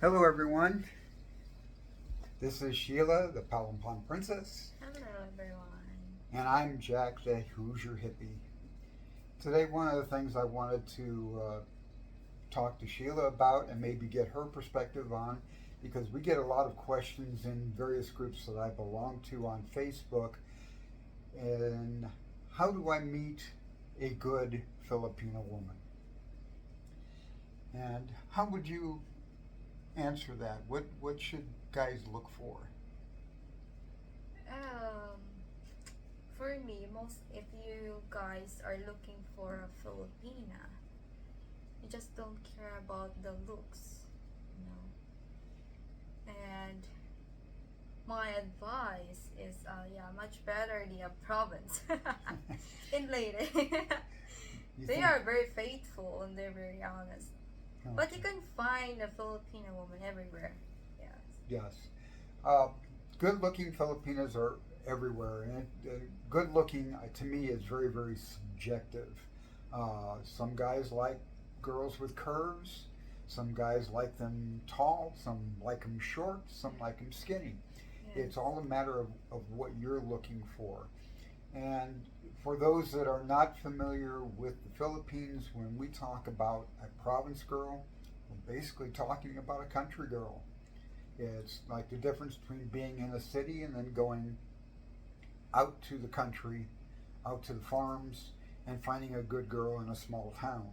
Hello, everyone. This is Sheila, the Palampon Princess, Hello, everyone. and I'm Jack, the Hoosier Hippie. Today, one of the things I wanted to talk to Sheila about and maybe get her perspective on, because we get a lot of questions in various groups that I belong to on Facebook, and how do I meet a good Filipino woman? And how would you answer that? What should guys look for? Um, for me, most if you guys are looking for a Filipina, you just don't care about the looks, you know. And my advice is, yeah, much better the province in Leyte. You They think? are very faithful and they're very honest. But you Okay. can find a Filipino woman everywhere. Yes. Yes. Uh, Good looking Filipinas are everywhere. And good looking, to me, is very, very subjective. Some guys like girls with curves. Some guys like them tall. Some like them short. Some like them skinny. Yes. It's all a matter of what you're looking for. And for those that are not familiar with the Philippines, when we talk about a province girl, we're basically talking about a country girl. It's like the difference between being in a city and then going out to the country, out to the farms, and finding a good girl in a small town.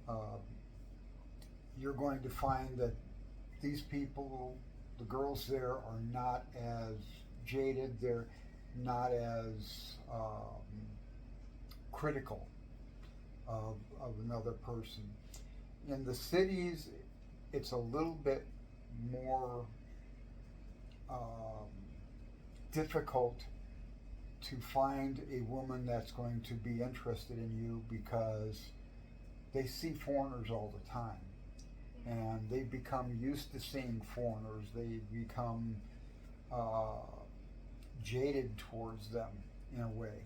Uh, you're going to find that these people, the girls there, are not as jaded, they're not as critical of another person. In the cities, it's a little bit more um, difficult to find a woman that's going to be interested in you because they see foreigners all the time and they become used to seeing foreigners. They become uh, jaded towards them in a way.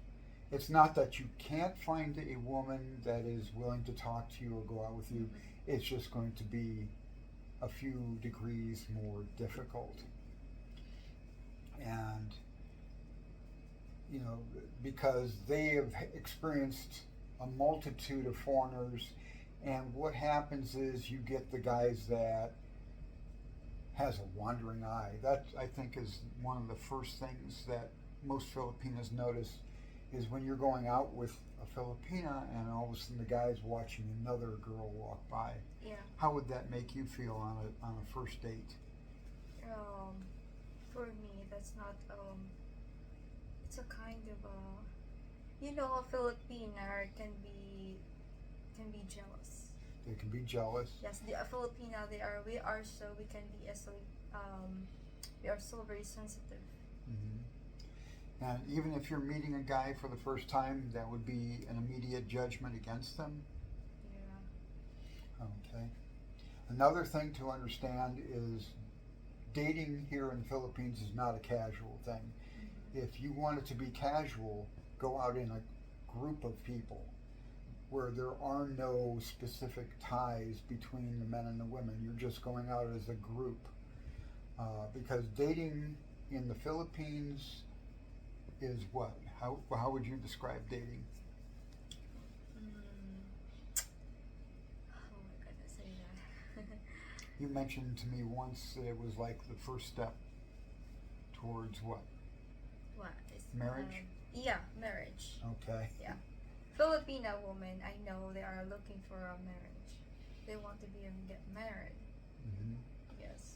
It's not that you can't find a woman that is willing to talk to you or go out with you. It's just going to be a few degrees more difficult. And, you know, because they have experienced a multitude of foreigners, and what happens is you get the guys that has a wandering eye. That, I think, is one of the first things that most Filipinos notice is when you're going out with a Filipina and all of a sudden the guy's watching another girl walk by. Yeah. How would that make you feel on a first date? Um, for me, that's not it's a kind of a Filipina can be jealous. They can be jealous. Yes, the Filipina we are so we can be so um we are so very sensitive. Mm-hmm. And even if you're meeting a guy for the first time, that would be an immediate judgment against them. Yeah. Okay. Another thing to understand is dating here in the Philippines is not a casual thing. Mm-hmm. If you want it to be casual, go out in a group of people where there are no specific ties between the men and the women. You're just going out as a group. Because dating in the Philippines is what? How would you describe dating? How am I gonna say that? You mentioned to me once that it was like the first step towards what? What is Marriage? yeah, marriage. Okay. Yeah. Filipina women, I know they are looking for a marriage. They want to be and get married. Mm-hmm. Yes.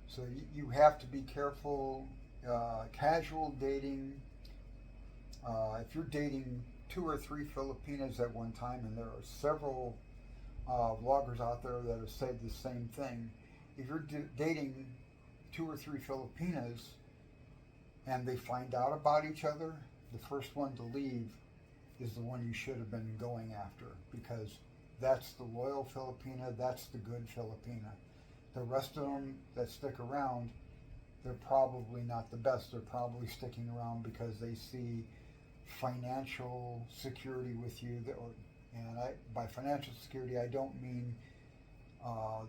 So you have to be careful. Casual dating. If you're dating two or three Filipinas at one time, and there are several vloggers out there that have said the same thing. If you're dating two or three Filipinas and they find out about each other, the first one to leave is the one you should have been going after because that's the loyal Filipina, that's the good Filipina. The rest of them that stick around, they're probably not the best. They're probably sticking around because they see financial security with you. And by financial security, I don't mean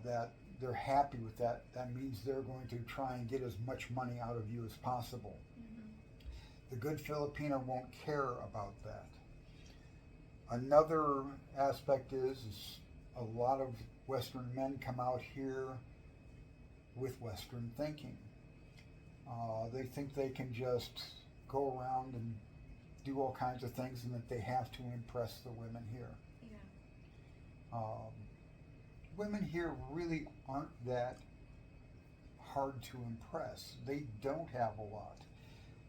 that they're happy with that, that means they're going to try and get as much money out of you as possible. Mm-hmm. The good Filipino won't care about that. Another aspect is a lot of Western men come out here with Western thinking. They think they can just go around and do all kinds of things and that they have to impress the women here. Yeah. Women here really aren't that hard to impress. They don't have a lot.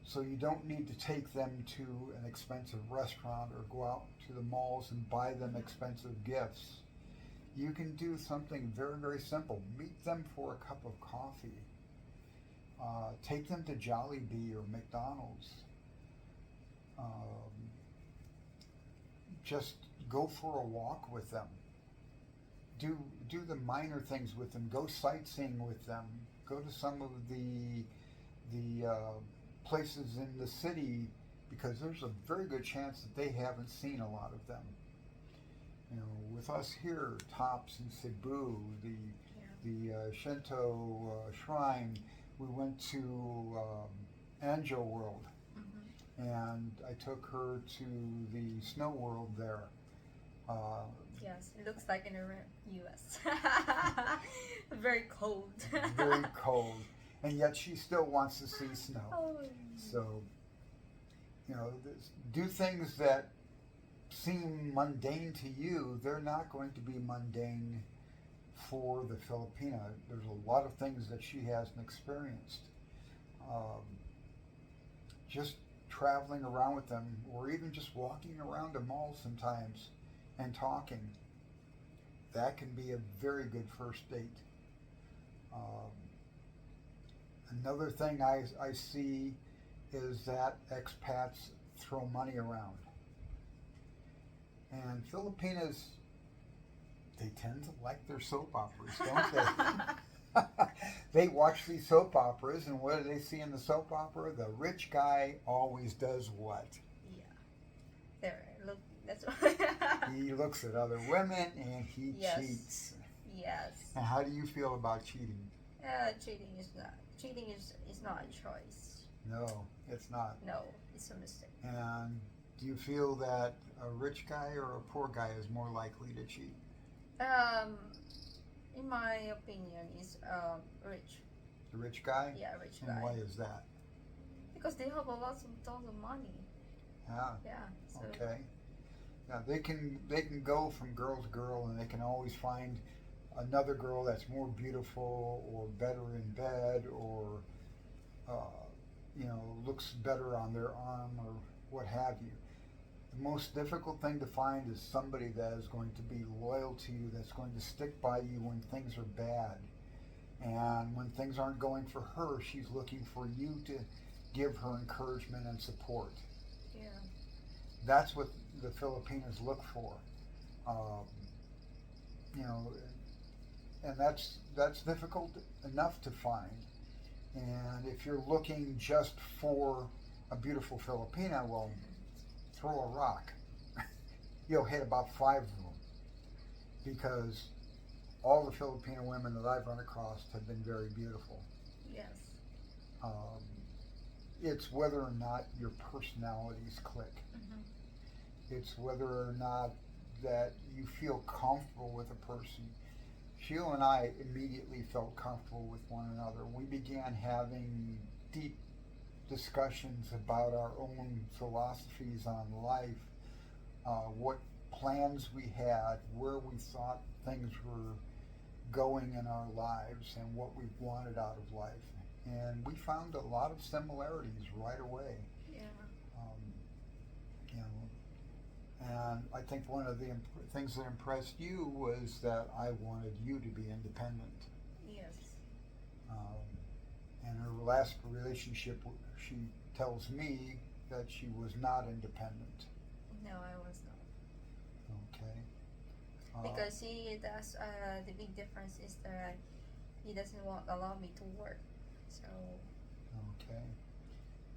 So you don't need to take them to an expensive restaurant or go out to the malls and buy them expensive gifts. You can do something very, very simple. Meet them for a cup of coffee. Take them to Jollibee or McDonald's. Just go for a walk with them. Do the minor things with them. Go sightseeing with them. Go to some of the places in the city, because there's a very good chance that they haven't seen a lot of them. You know, with us here, Tops in Cebu, the Shinto shrine, we went to Anjo World, Mm-hmm. and I took her to the snow world there. Yes, it looks like in the U.S. Very cold. Very cold, and yet she still wants to see snow. Oh. So, you know, do things that seem mundane to you. They're not going to be mundane for the Filipina. There's a lot of things that she hasn't experienced. Just traveling around with them, or even just walking around a mall sometimes and talking, that can be a very good first date. Another thing I see is that expats throw money around. And Filipinas, they tend to like their soap operas, don't they? They watch these soap operas, and what do they see in the soap opera? The rich guy always does what? Yeah. There, look, that's why. He looks at other women and he Yes. cheats. Yes. And how do you feel about cheating? Cheating is not a choice. No, it's not. No, it's a mistake. And do you feel that a rich guy or a poor guy is more likely to cheat? In my opinion, is rich. The rich guy? Yeah, rich And guy. why is that? Because they have a lot of money. Yeah. Yeah. So, Okay. Now they can go from girl to girl, and they can always find another girl that's more beautiful or better in bed, or looks better on their arm, or what have you. The most difficult thing to find is somebody that is going to be loyal to you, that's going to stick by you when things are bad. And when things aren't going for her, she's looking for you to give her encouragement and support. yeah. That's what the Filipinos look for. And that's difficult enough to find. And if you're looking just for a beautiful Filipina, well, throw a rock. You'll hit about 5 of them, because all the Filipino women that I've run across have been very beautiful. Yes. It's whether or not your personalities click. Mm-hmm. It's whether or not that you feel comfortable with a person. Sheila and I immediately felt comfortable with one another. We began having deep discussions about our own philosophies on life, what plans we had, where we thought things were going in our lives, and what we wanted out of life. And we found a lot of similarities right away. Yeah. And I think one of the things that impressed you was that I wanted you to be independent. Yes. And her last relationship, she tells me that she was not independent. No, I was not. Okay. Because he does. The big difference is that he doesn't allow me to work. So. Okay.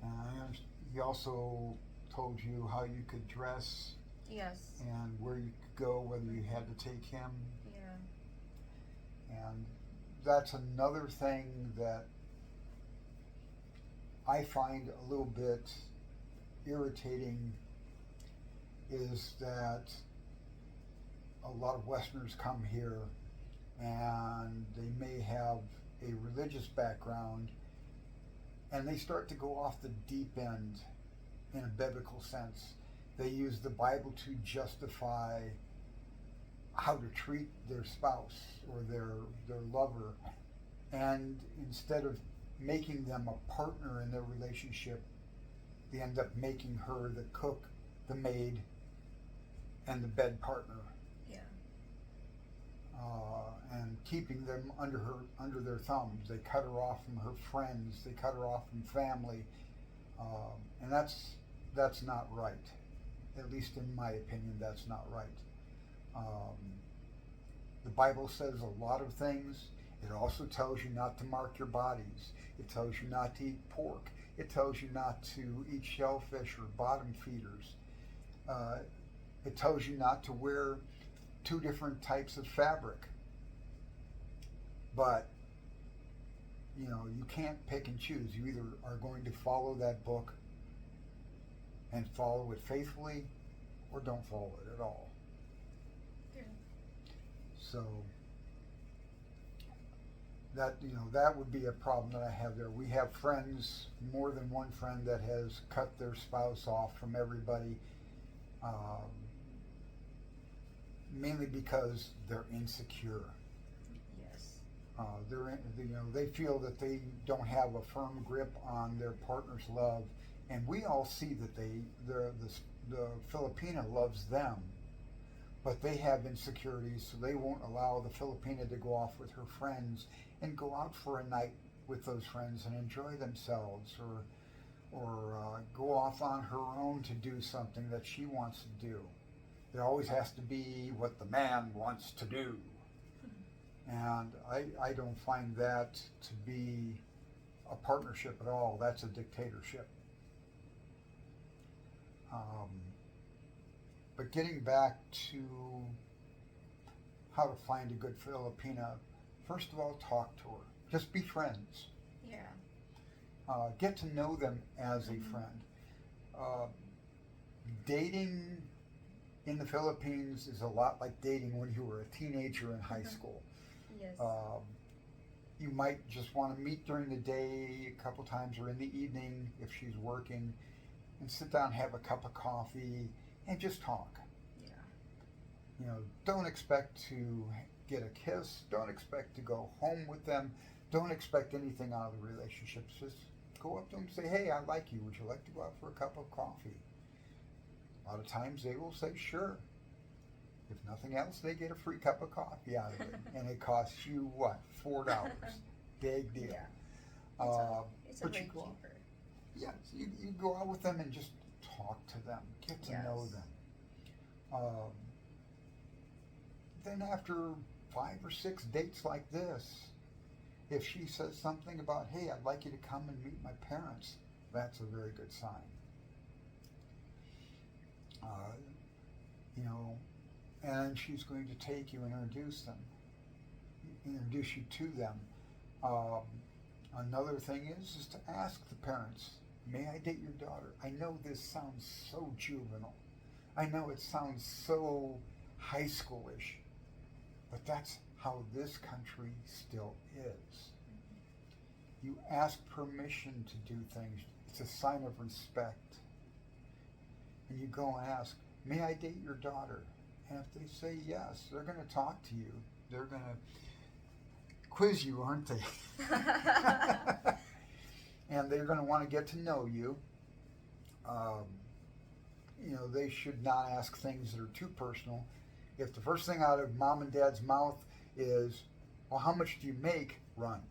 And he also told you how you could dress. Yes. And where you could go, whether you had to take him. Yeah. And that's another thing that I find a little bit irritating, is that a lot of Westerners come here and they may have a religious background and they start to go off the deep end in a biblical sense. They use the Bible to justify how to treat their spouse or their lover, and instead of making them a partner in their relationship, they end up making her the cook, the maid, and the bed partner. Yeah. And keeping them under their thumbs. They cut her off from her friends. They cut her off from family, and that's not right. At least in my opinion, that's not right. The Bible says a lot of things. It also tells you not to mark your bodies. It tells you not to eat pork. It tells you not to eat shellfish or bottom feeders. It tells you not to wear two different types of fabric. But, you can't pick and choose. You either are going to follow that book and follow it faithfully, or don't follow it at all. Yeah. So that would be a problem that I have there. We have friends, more than one friend, that has cut their spouse off from everybody, mainly because they're insecure. Yes. They feel that they don't have a firm grip on their partner's love, and we all see that the Filipina loves them, but they have insecurities, so they won't allow the Filipina to go off with her friends and go out for a night with those friends and enjoy themselves, or go off on her own to do something that she wants to do. It always has to be what the man wants to do. And I don't find that to be a partnership at all. That's a dictatorship. But getting back to how to find a good Filipina, first of all, talk to her. Just be friends. Yeah. Get to know them as a friend. Dating in the Philippines is a lot like dating when you were a teenager in high school. Yes. You might just want to meet during the day a couple times, or in the evening if she's working, and sit down, have a cup of coffee, and just talk. Yeah. Don't expect to get a kiss. Don't expect to go home with them. Don't expect anything out of the relationship. Just go up to them and say, "Hey, I like you. Would you like to go out for a cup of coffee?" A lot of times they will say, "Sure." If nothing else, they get a free cup of coffee out of it. And it costs you, what, $4? Big deal. Yeah. It's a but way you go, cheaper. yeah, you go out with them and just talk to them. Get to know them. Then after 5 or 6 dates like this, if she says something about, "Hey, I'd like you to come and meet my parents," that's a very good sign. And she's going to take you and introduce you to them. Another thing is to ask the parents, "May I date your daughter?" I know this sounds so juvenile. I know it sounds so high schoolish, but that's how this country still is. You ask permission to do things. It's a sign of respect. And you go and ask, "May I date your daughter?" And if they say yes, they're going to talk to you. They're going to quiz you, aren't they? And they're going to want to get to know you. They should not ask things that are too personal. If the first thing out of mom and dad's mouth is, "Well, how much do you make?" Run.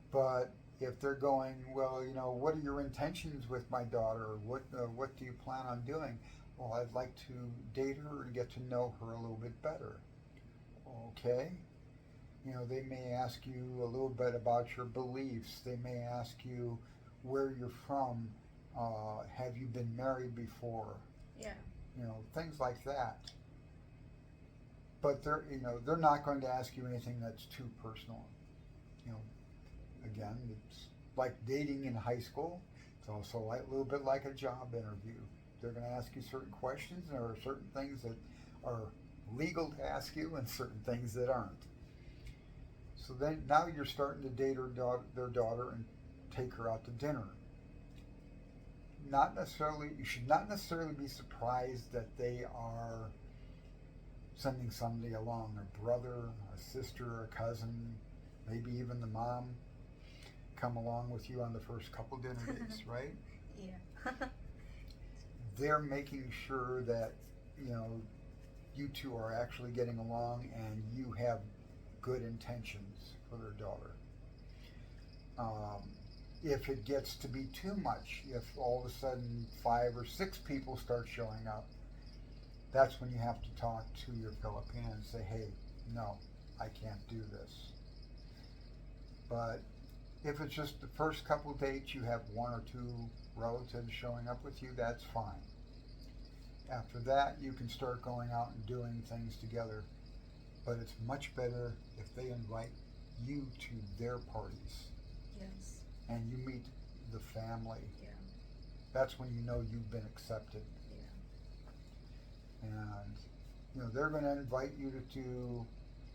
But if they're going, "Well, what are your intentions with my daughter? What do you plan on doing?" "Well, I'd like to date her and get to know her a little bit better." Okay. They may ask you a little bit about your beliefs. They may ask you where you're from. Have you been married before? Yeah. Things like that. but they're not going to ask you anything that's too personal. You know, again, it's like dating in high school. It's also like a little bit like a job interview. They're going to ask you certain questions, and there are certain things that are legal to ask you, and certain things that aren't. So then now you're starting to date their daughter and take her out to dinner. You should not necessarily be surprised that they are sending somebody along, a brother, a sister, a cousin, maybe even the mom, come along with you on the first couple dinner dates, right? Yeah. They're making sure that, you two are actually getting along and you have good intentions for their daughter. If it gets to be too much, if all of a sudden 5 or 6 people start showing up, that's when you have to talk to your Filipina and say, hey, no, I can't do this. But if it's just the first couple dates, you have 1 or 2 relatives showing up with you, that's fine. After that, you can start going out and doing things together. But it's much better if they invite you to their parties. Yes. And you meet the family. Yeah. That's when you know you've been accepted. Yeah. And they're going to invite you to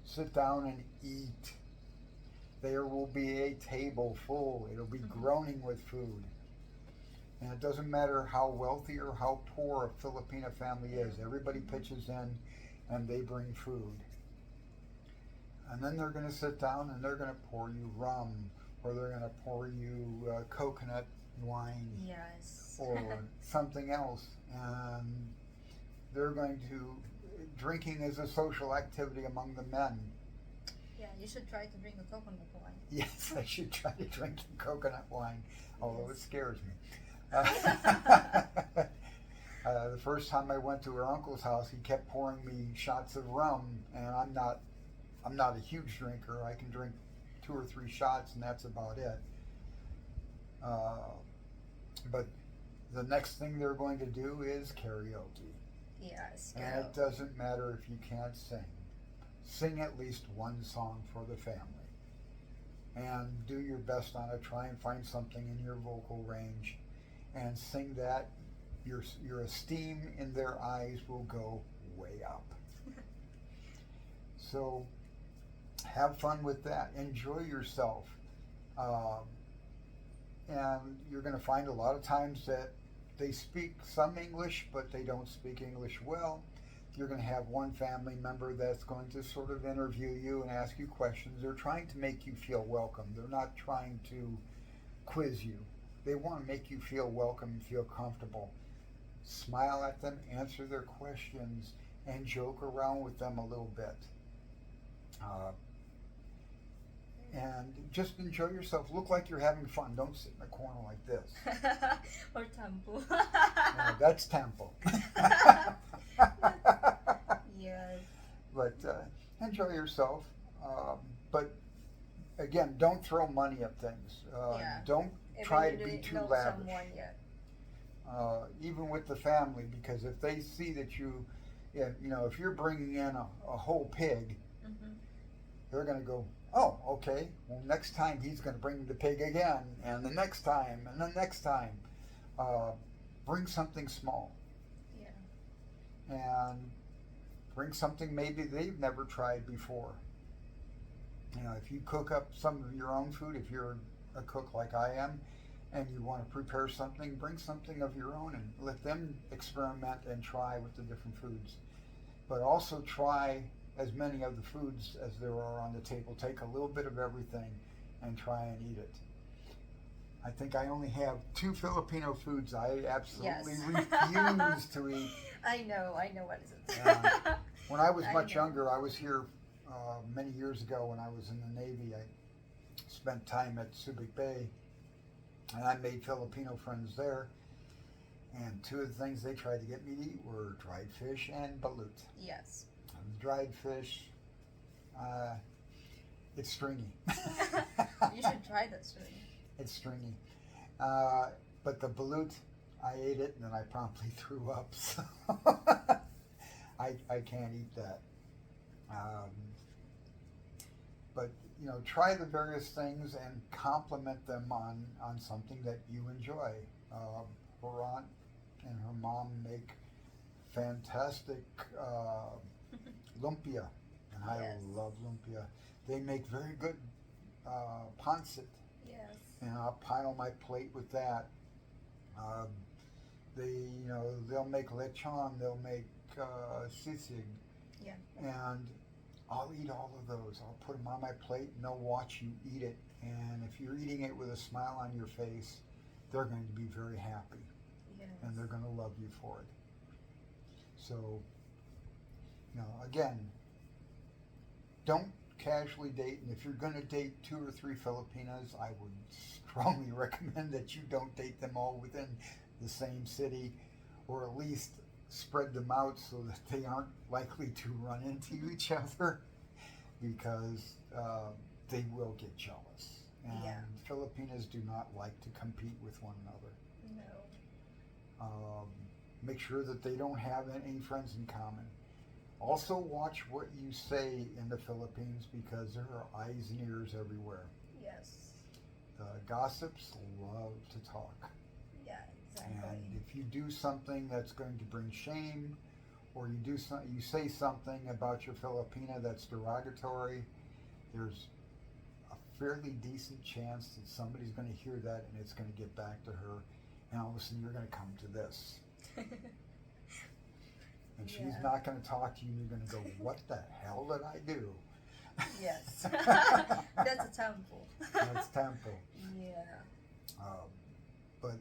sit down and eat. There will be a table full. It'll be groaning with food. And it doesn't matter how wealthy or how poor a Filipina family is. Everybody pitches in and they bring food. And then they're going to sit down and they're going to pour you rum, or they're going to pour you coconut wine. Yes. Or something else. And they're going to, drinking is a social activity among the men. Yeah, you should try to drink a coconut wine. Yes, I should try to drink coconut wine, although Yes. it scares me. The first time I went to her uncle's house, he kept pouring me shots of rum, and I'm not a huge drinker. I can drink 2 or 3 shots, and that's about it. But the next thing they're going to do is karaoke. Yes. And it doesn't matter if you can't sing. Sing at least one song for the family. And do your best on it. Try and find something in your vocal range and sing that. Your esteem in their eyes will go way up. So have fun with that. Enjoy yourself. And you're going to find a lot of times that they speak some English, but they don't speak English well. You're going to have one family member that's going to sort of interview you and ask you questions. They're trying to make you feel welcome. They're not trying to quiz you. They want to make you feel welcome and feel comfortable. Smile at them, answer their questions, and joke around with them a little bit. And just enjoy yourself. Look like you're having fun. Don't sit in a corner like this. Or tampo. No, that's tempo. Yes. But enjoy yourself. But again, don't throw money at things. Yeah. Don't If try you to be don't too know lavish. someone yet. Even with the family, because if they see that if you're bringing in a whole pig, they're going to go, oh, okay, well, next time he's going to bring the pig again, and the next time, and the next time. Bring something small. Yeah. And bring something maybe they've never tried before. If you cook up some of your own food, if you're a cook like I am, and you want to prepare something, bring something of your own and let them experiment and try with the different foods. But also try as many of the foods as there are on the table. Take a little bit of everything and try and eat it. I think I only have 2 Filipino foods I absolutely refuse to eat. I know what is it. When I was I much know. younger, I was here many years ago when I was in the Navy. I spent time at Subic Bay, and I made Filipino friends there. And 2 of the things they tried to get me to eat were dried fish and balut. Yes. And the dried fish, it's stringy. You should try that soon. It's stringy. But the balut, I ate it and then I promptly threw up. So I can't eat that. Um, but try the various things and compliment them on something that you enjoy. Her aunt and her mom make fantastic lumpia, and I Yes. love lumpia. They make very good pancit, Yes. and I'll pile my plate with that. Um, they'll make lechon, they'll make sisig, Yeah. and I'll eat all of those. I'll put them on my plate, and they'll watch you eat it. And if you're eating it with a smile on your face, they're going to be very happy, Yes. and they're going to love you for it. So, again, don't casually date. And if you're going to date 2 or 3 Filipinas, I would strongly recommend that you don't date them all within the same city, or at least spread them out so that they aren't likely to run into each other, because they will get jealous. And Yeah. Filipinas do not like to compete with one another. No. Make sure that they don't have any friends in common. Also, watch what you say in the Philippines, because there are eyes and ears everywhere. Yes. Gossips love to talk. Yeah, And exactly. if you do something that's going to bring shame, or you say something about your Filipina that's derogatory, there's a fairly decent chance that somebody's going to hear that, and it's going to get back to her, and all of a sudden you're going to come to this. And she's Yeah. not going to talk to you, and you're going to go, what the hell did I do? Yes. That's a temple. That's temple. Yeah. But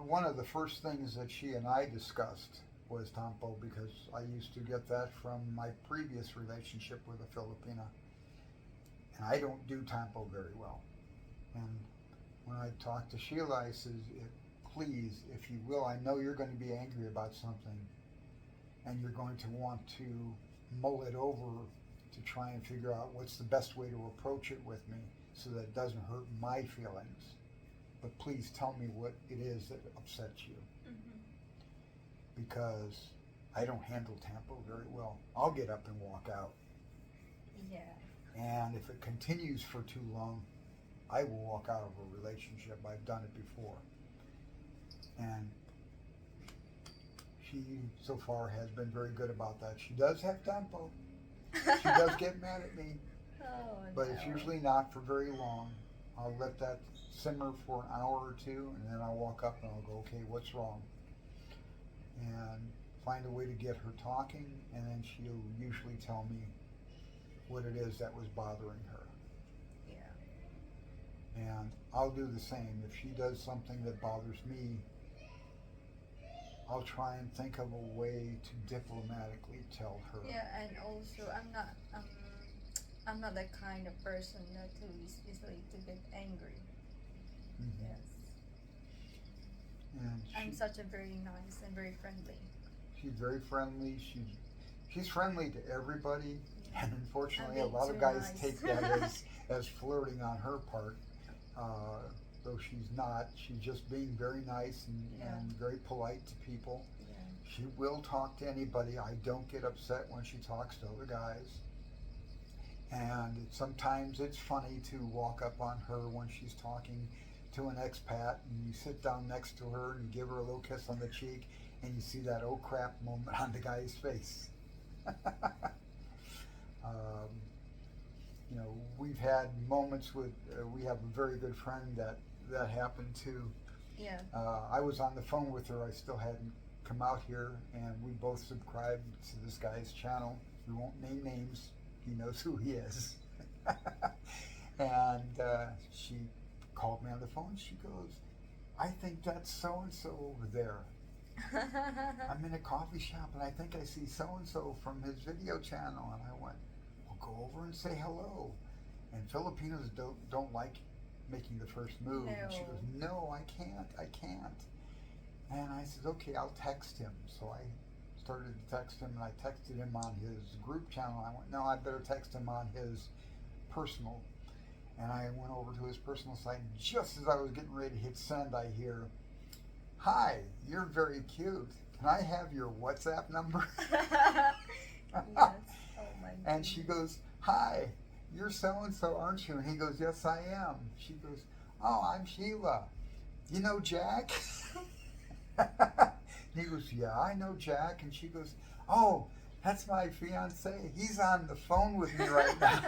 one of the first things that she and I discussed was tampo, because I used to get that from my previous relationship with a Filipina. And I don't do tampo very well. And when I talked to Sheila, I says, please, if you will, I know you're going to be angry about something, and you're going to want to mull it over to try and figure out what's the best way to approach it with me so that it doesn't hurt my feelings. But please tell me what it is that upsets you. Mm-hmm. Because I don't handle tampo very well. I'll get up and walk out. Yeah. And if it continues for too long, I will walk out of a relationship. I've done it before. And she, so far, has been very good about that. She does have tempo. She does get mad at me. Oh, But no. it's usually not for very long. I'll let that simmer for an hour or two, and then I'll walk up and I'll go, okay, what's wrong? And find a way to get her talking, and then she'll usually tell me what it is that was bothering her. Yeah. And I'll do the same. If she does something that bothers me, I'll try and think of a way to diplomatically tell her. Yeah, and also I'm not that kind of person that who is easily to get angry. Mm-hmm. Yes. And I'm such a very nice and very friendly. she's very friendly. She's friendly to everybody, and unfortunately, a I'm being lot of too guys nice. take that as flirting on her part. Though she's not. She's just being very nice and very polite to people. Yeah. She will talk to anybody. I don't get upset when she talks to other guys. And sometimes it's funny to walk up on her when she's talking to an expat, and you sit down next to her and you give her a little kiss on the cheek, and you see that oh crap moment on the guy's face. We've had moments with, we have a very good friend that happened to. Yeah. I was on the phone with her. I still hadn't come out here, and we both subscribed to this guy's channel. We won't name names. He knows who he is. And she called me on the phone. She goes, I think that's so-and-so over there. I'm in a coffee shop, and I think I see so-and-so from his video channel. And I went, well, go over and say hello. And Filipinos don't like making the first move. No. And she goes, no, I can't. And I said, okay, I'll text him. So I started to text him, and I texted him on his group channel. I went, no, I better text him on his personal. And I went over to his personal site. Just as I was getting ready to hit send, I hear, hi, you're very cute. Can I have your WhatsApp number? Yes. Oh my And she goes, "Hi, you're so and so, aren't you?" And he goes, "Yes, I am." She goes, "Oh, I'm Sheila. You know Jack?" And he goes, "Yeah, I know Jack." And she goes, "Oh, that's my fiance. He's on the phone with me right now."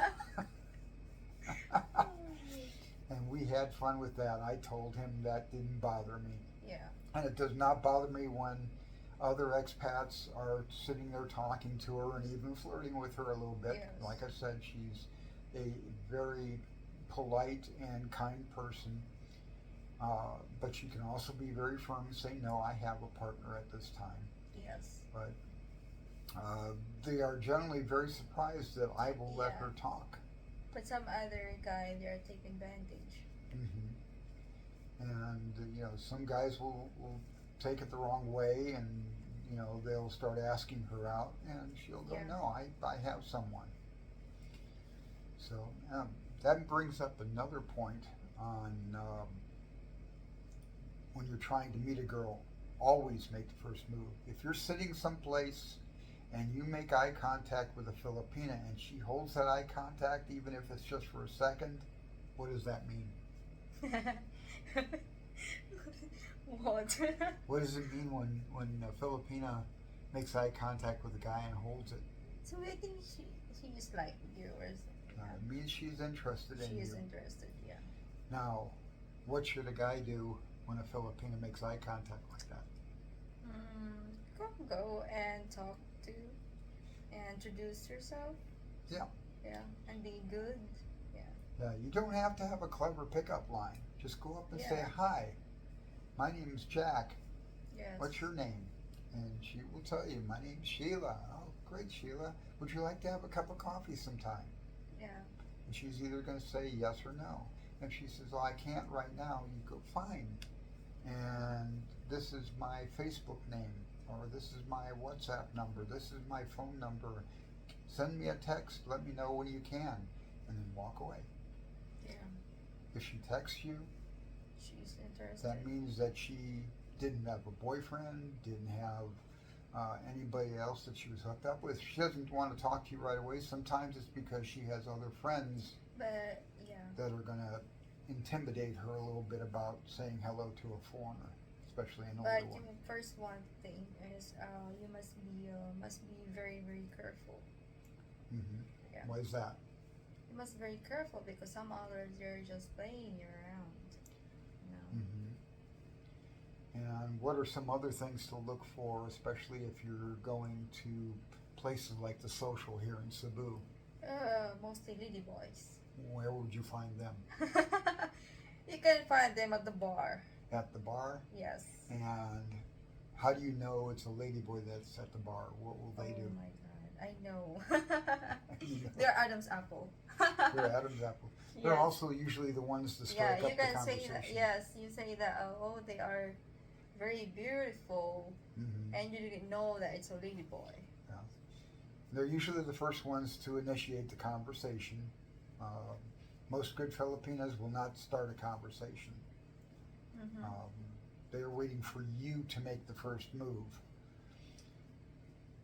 And we had fun with that. I told him that didn't bother me. Yeah. And it does not bother me when other expats are sitting there talking to her and even flirting with her a little bit. Yes. Like I said, she's a very polite and kind person. But she can also be very firm and say, "No, I have a partner at this time." Yes. But they are generally very surprised that I will let Yeah. her talk. But some other guy, they are taking advantage. And some guys will take it the wrong way, and they'll start asking her out, and she'll go, Yeah. "No, I have someone." So that brings up another point on when you're trying to meet a girl. Always make the first move. If you're sitting someplace and you make eye contact with a Filipina and she holds that eye contact, even if it's just for a second, what does that mean? What? What does it mean when a Filipina makes eye contact with a guy and holds it? So I think she just like you or something. It means she's interested in She is you. interested, yeah. Now, what should a guy do when a Filipina makes eye contact like that? Go and talk to and introduce yourself. Yeah. Yeah, and be good. Yeah. You don't have to have a clever pickup line. Just go up and say, Yeah. "Hi, my name's Jack. Yes. What's your name?" And she will tell you, "My name's Sheila." "Oh, great, Sheila. Would you like to have a cup of coffee sometime?" Yeah. And she's either going to say yes or no. If she says, "Oh, I can't right now," you go, "Fine. And this is my Facebook name, or this is my WhatsApp number, this is my phone number. Send me a text, let me know when you can," and then walk away. Yeah. If she texts you, She's interested. that means that she didn't have a boyfriend, didn't have anybody else that she was hooked up with. She doesn't want to talk to you right away. Sometimes it's because she has other friends But yeah. that are going to intimidate her a little bit about saying hello to a foreigner, especially an older But one. first one thing is you must be very very careful. Mm-hmm. Yeah. Why is that? You must be very careful because some others they're just playing you around. Mm-hmm. And what are some other things to look for, especially if you're going to places like the Social here in Cebu? Mostly lady boys. Where would you find them? You can find them at the bar. At the bar? Yes. And how do you know it's a ladyboy that's at the bar? What will they do? Oh my god, I know. You know. They're Adam's apple. They're Adam's apple. They're Yes. also usually the ones to Yeah, strike you up the can conversation. say that. Yes, you say that. Oh, they are very beautiful, Mm-hmm. and you didn't know that it's a lady boy. Yeah. They're usually the first ones to initiate the conversation. Most good Filipinas will not start a conversation. Mm-hmm. They're waiting for you to make the first move.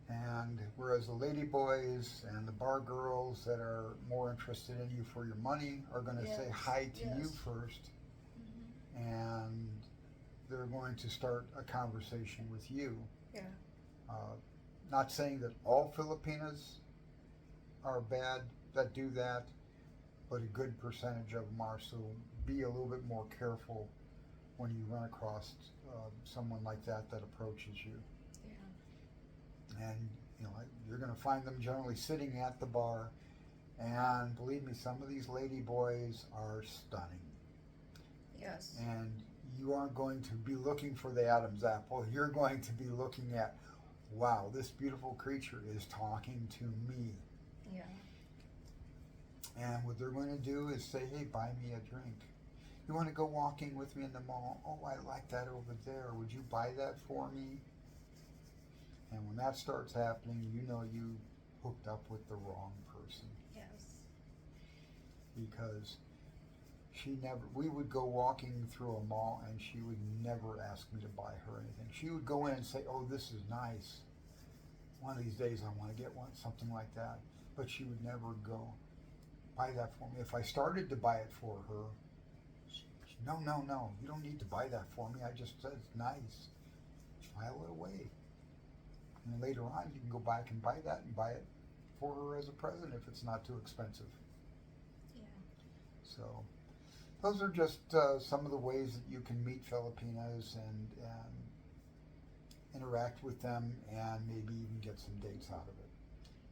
And whereas the lady boys and the bar girls that are more interested in you for your money are going to Yes. say hi to you Yes. first, Mm-hmm. and they're going to start a conversation with you. Yeah. Not saying that all Filipinas are bad that do that, but a good percentage of them are. So be a little bit more careful when you run across someone like that approaches you. Yeah. And you're going to find them generally sitting at the bar. And believe me, some of these lady boys are stunning. Yes. And you aren't going to be looking for the Adam's apple. You're going to be looking at, wow, this beautiful creature is talking to me. Yeah. And what they're going to do is say, "Hey, buy me a drink. You want to go walking with me in the mall? Oh, I like that over there. Would you buy that for me?" And when that starts happening, you know you hooked up with the wrong person. Yes. Because we would go walking through a mall and she would never ask me to buy her anything. She would go in and say, "Oh, this is nice. One of these days I want to get something like that." but she would never go buy that for me. If I started to buy it for her, no, you don't need to buy that for me. I just said it's nice. File it away. And later on, you can go back and buy that and buy it for her as a present if it's not too expensive. Yeah. So those are just some of the ways that you can meet Filipinas and interact with them and maybe even get some dates out of it.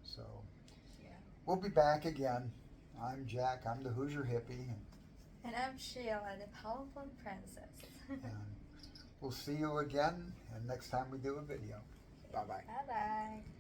So Yeah. we'll be back again. I'm Jack. I'm the Hoosier Hippie. And I'm Sheila, the powerful princess. And we'll see you again and next time we do a video. Bye-bye. Bye-bye.